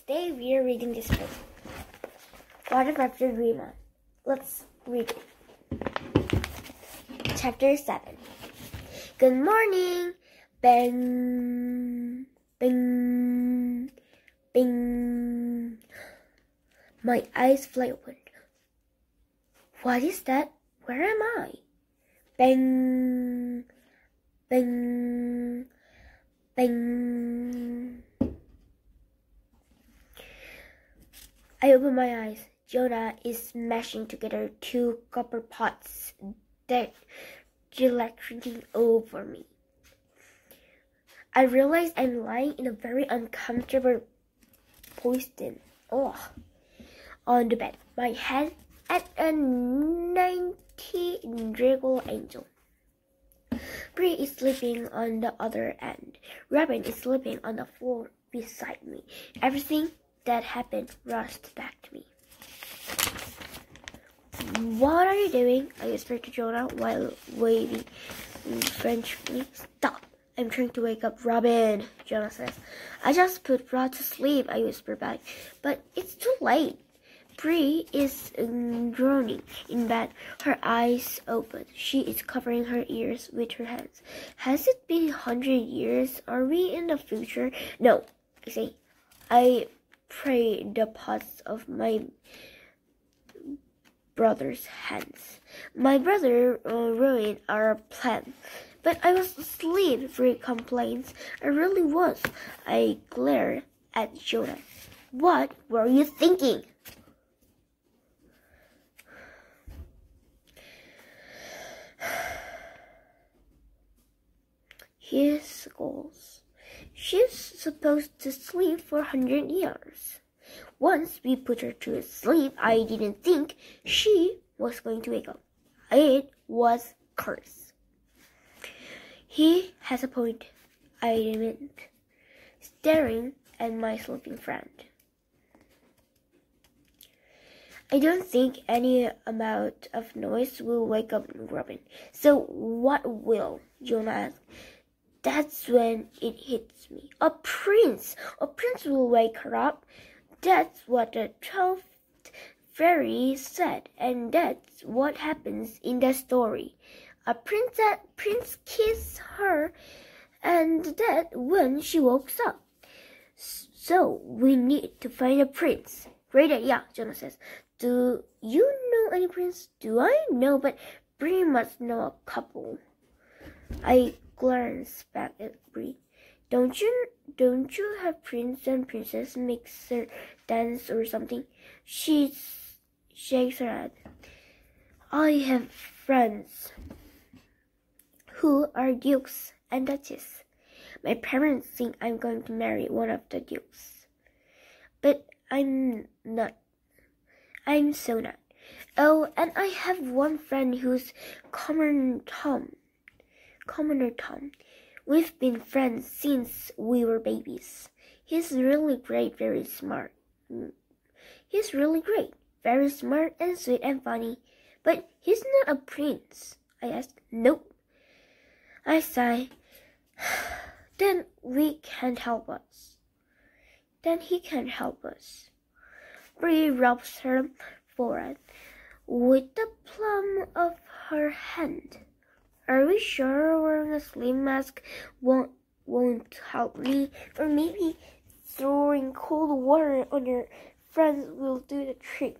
Today we are reading this book, God of Rapture Dreamer. Let's read it. Chapter 7. Good morning. Bang, bang, bang. My eyes fly open. What is that? Where am I? Bang, bang, bang. I open my eyes. Jonah is smashing together two copper pots that electrocuting over me. I realize I'm lying in a very uncomfortable position. On the bed, my head at a 90-degree angle. Bree is sleeping on the other end. Robin is sleeping on the floor beside me. Everything that happened rushed back to me. What are you doing? I whispered to Jonah while waving frantically. Stop! I'm trying to wake up Robin, Jonah says. I just put Rod to sleep, I whisper back. But it's too late. Bree is groaning in bed, her eyes open. She is covering her ears with her hands. Has it been 100 years? Are we in the future? No, I say. I pray the pots of my brother's hands. My brother ruined our plan. But I was asleep, Bree complains. I really was. I glared at Jonah. What were you thinking? He scolds. She's supposed to sleep for 100 years. Once we put her to sleep, I didn't think she was going to wake up. It was curse. He has a point, I admit, staring at my sleeping friend. I don't think any amount of noise will wake up Robin. So what will? Jonah asked. That's when it hits me. A prince! A prince will wake her up. That's what the 12th fairy said, and that's what happens in the story. A prince kissed her, and that when she wakes up. So we need to find a prince. Great idea, Jonah says. Do you know any prince? Do I know? But Bree must know a couple. I glance back at Bree. Don't you have prince and princess mix her dance or something? She shakes her head. I have friends who are dukes and duchesses. My parents think I'm going to marry one of the dukes. But I'm not. I'm so not. Oh, and I have one friend who's Commoner Tom. We've been friends since we were babies. He's really great, very smart. He's really great, very smart and sweet and funny. But he's not a prince. I asked. Nope. I sigh. Then we can't help us. Then he can't help us. Bree rubs her forehead with the palm of her hand. Are we sure wearing a sleep mask won't help me? Or maybe throwing cold water on your friends will do the trick.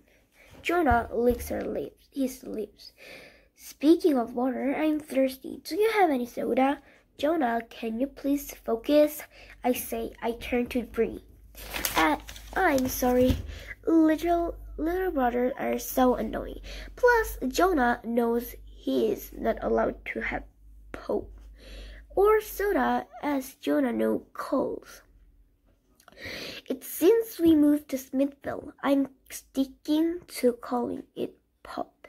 Jonah licks his lips. Speaking of water, I'm thirsty. Do you have any soda? Jonah, can you please focus? I say. I turn to Bree. I'm sorry. Little brothers are so annoying. Plus, Jonah knows he is not allowed to have Pope or soda as Jonah knows coals. It's since we moved to Smithville, I'm sticking to calling it Pop.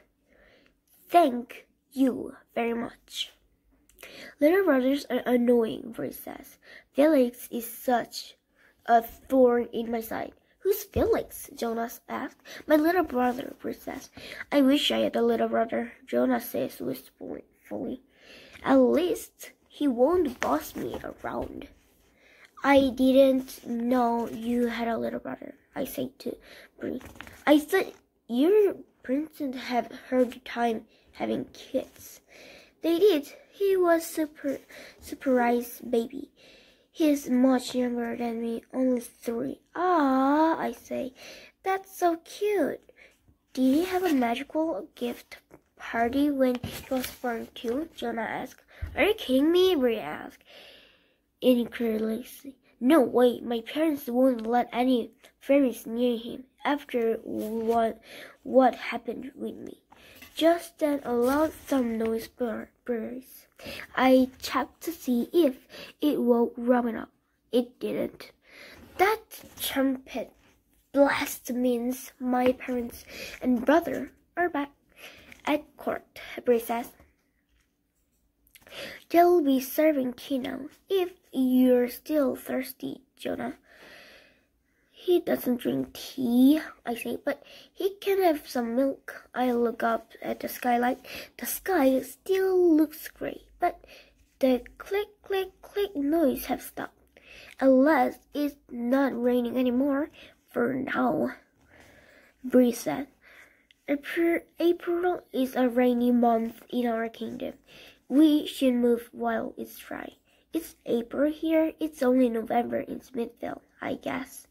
Thank you very much. Little brothers are annoying, Bree says. Felix is such a thorn in my side. Who's Felix? Jonas asked. My little brother, Bree says. I wish I had a little brother, Jonas says wistfully. At least he won't boss me around. I didn't know you had a little brother, I said to Bree. I thought your parents have hard time having kids. They did. He was surprised baby. He's much younger than me, only 3. Ah, I say. That's so cute. Did he have a magical gift party when he was born too? Jonah asked. Are you kidding me? Bree asked incredulously. No way, my parents won't let any fairies near him after what happened with me. Just then a loud thump noise burst. I checked to see if it woke Robin up. It didn't. That trumpet blast means my parents and brother are back at court, Bree says. They'll be serving tea now, if you're still thirsty, Jonah. He doesn't drink tea, I say, but he can have some milk. I look up at the skylight. The sky still looks gray, but the click, click, click noise has stopped. Unless it's not raining anymore, for now, Bree said. April is a rainy month in our kingdom. We should move while it's dry. It's April here. It's only November in Smithville, I guess.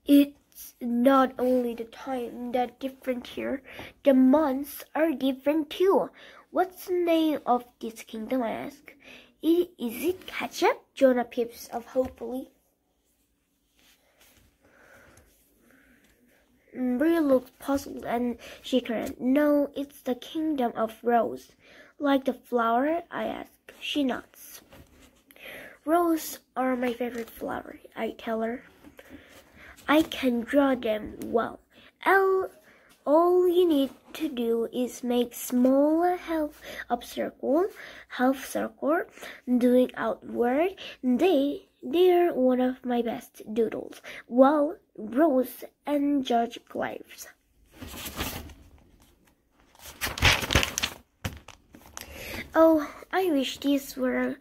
It's not only the time that's different here. The months are different too. What's the name of this kingdom, I ask. Is it ketchup? Jonah peeps up hopefully. Bree looked puzzled and shook her head. No, it's the kingdom of Rose. Like the flower? I ask. She nods. Roses are my favorite flower, I tell her. I can draw them well. All you need to do is make small half circle, doing outward. They're one of my best doodles. Well, Rose and George Clives. Oh, I wish these were a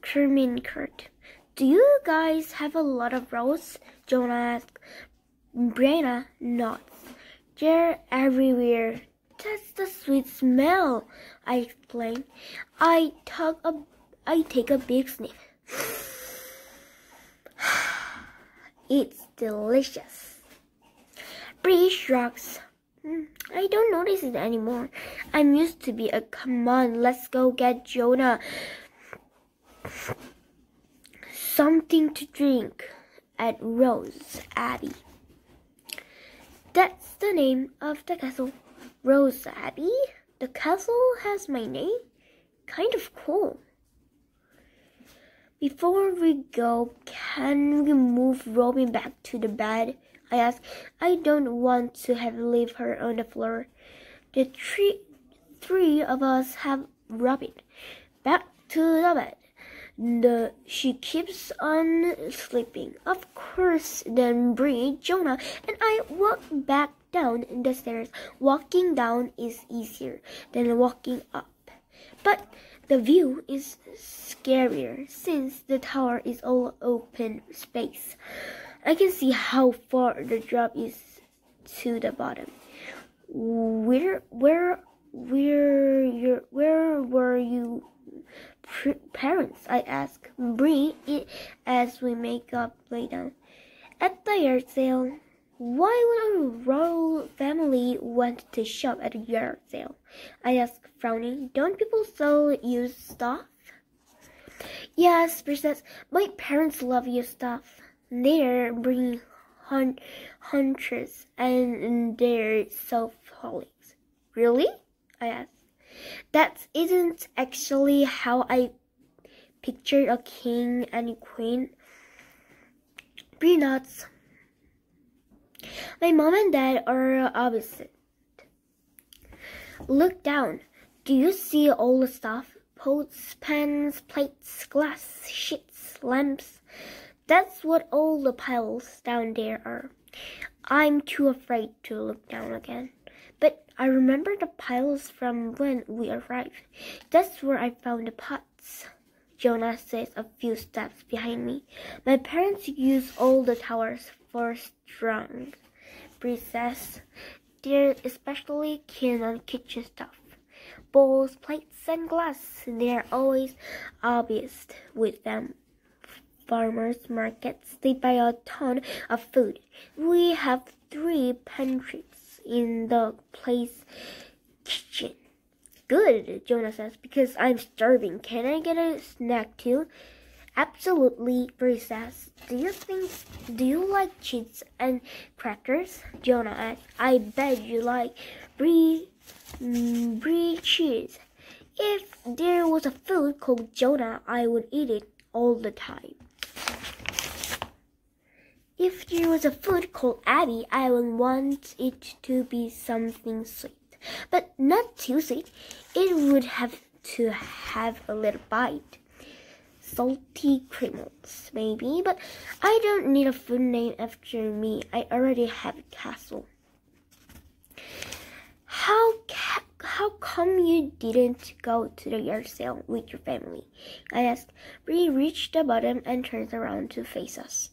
Kermin Kurt. Do you guys have a lot of roses? Jonah asked. Brianna nods. They're everywhere. That's the sweet smell, I explain. I take a big sniff. It's delicious. Bree shrugs. I don't notice it anymore. I'm used to be a come on, let's go get Jonah something to drink at Rose Abbey. That's the name of the castle. Rose Abbey? The castle has my name? Kind of cool. Before we go, can we move Robin back to the bed? I asked. I don't want to leave her on the floor. The three of us have Robin. Back to the bed. She keeps on sleeping. Of course, then Bree, Jonah, and I walk back down the stairs. Walking down is easier than walking up. But the view is scarier since the tower is all open space. I can see how far the drop is to the bottom. Where were you parents? I ask Bree as we make up lay down. At the yard sale. Why would a royal family want to shop at a yard sale? I ask, frowning. Don't people sell used stuff? Yes, Bree says. My parents love used stuff. They're bringing hundreds and they're self-holics. Really? I ask. That isn't actually how I pictured a king and a queen. Bree nods. My mom and dad are opposite. Look down. Do you see all the stuff? Pots, pans, plates, glass, sheets, lamps. That's what all the piles down there are. I'm too afraid to look down again. But I remember the piles from when we arrived. That's where I found the pots. Jonah says a few steps behind me. My parents use all the towers for strong. Bree says they're especially keen on kitchen stuff. Bowls, plates, and glass. They're always obvious with them. Farmers markets, they buy a ton of food. We have 3 pantries in the place kitchen. Good, Jonah says, because I'm starving. Can I get a snack too? Absolutely, Bree says. Do you like cheese and crackers? Jonah asks. I bet you like Brie cheese. If there was a food called Jonah, I would eat it all the time. If there was a food called Abby, I would want it to be something sweet. But not too sweet. It would have to have a little bite. Salty criminals, maybe, but I don't need a food named after me. I already have a castle. How come you didn't go to the yard sale with your family? I asked. Bree reached the bottom and turned around to face us.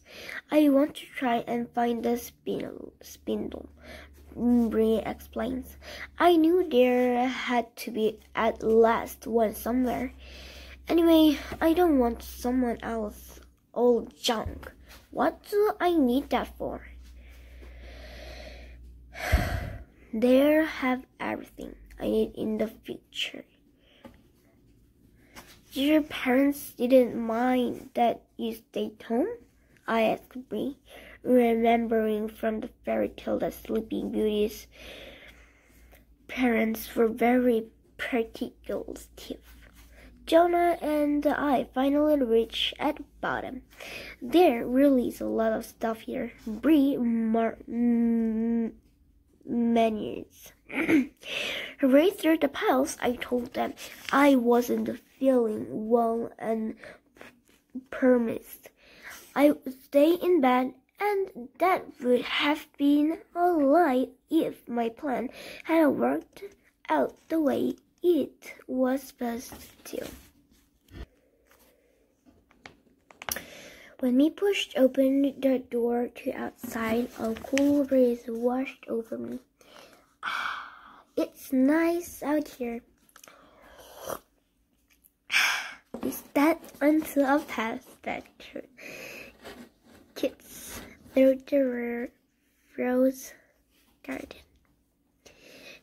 I want to try and find the spindle. Bree explains. I knew there had to be at least one somewhere. Anyway, I don't want someone else's old junk. What do I need that for? They have everything I need in the future. Your parents didn't mind that you stayed home? I asked Bree, remembering from the fairy tale that Sleeping Beauty's parents were very protective. Jonah and I finally reached at the bottom. There really is a lot of stuff here. Bree managed right through the piles. I told them I wasn't feeling well and promised I would stay in bed, and that would have been a lie if my plan had worked out the way it was supposed to. When we pushed open the door to outside, a cool breeze washed over me. It's nice out here. We stepped onto a path that kids through the rose garden.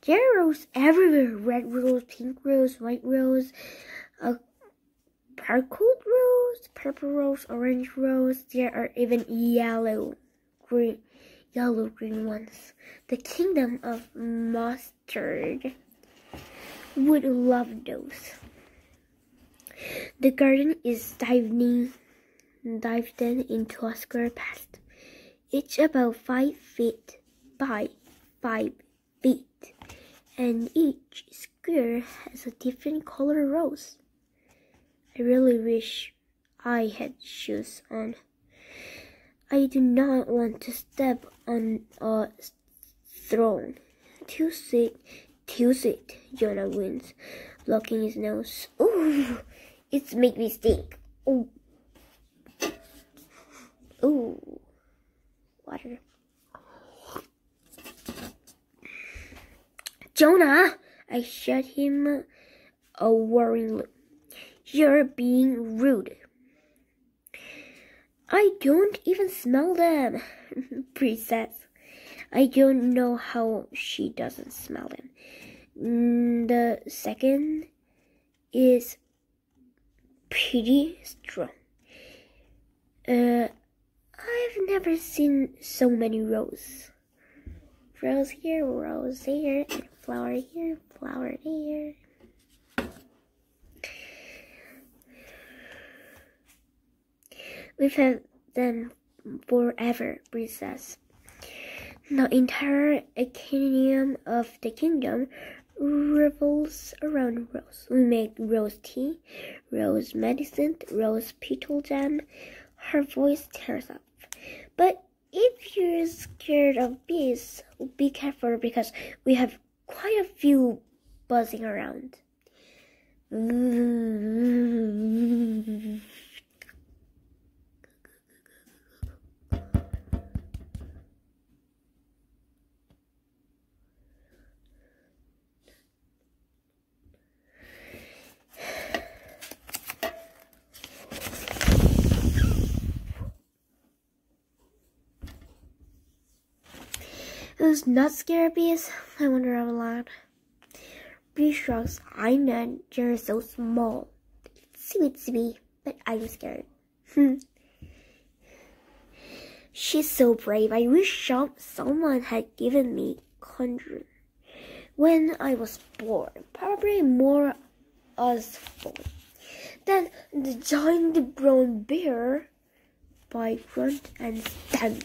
There are roses everywhere. Red rose, pink rose, white rose, purple rose, purple rose, orange rose. There are even yellow green ones. The kingdom of mustard would love those. The garden is dived in into a square path. It's about 5 feet by 5 feet, and each square has a different color rose. I really wish I had shoes on. I do not want to step on a throne. Too sweet, Jonah wins, blocking his nose. Ooh, it's make me stink. Ooh. Ooh. Water. Jonah! I shot him a warning look. You're being rude. I don't even smell them, Bree says. I don't know how she doesn't smell them. The second is pretty strong. I've never seen so many roses. Rose here, and flower here, flower there. We've had them forever, Bree says. The entire kingdom of the kingdom revolves around rose. We make rose tea, rose medicine, rose petal jam. Her voice tears up. But if you're scared of bees, be careful because we have quite a few buzzing around. Who's not scared of bees? I wonder out loud. Bee shrugs. I'm not. You're so small. It's sweet, but I'm scared. She's so brave. I wish someone had given me conjure when I was born. Probably more useful than the giant brown bear by Grunt and Stamp.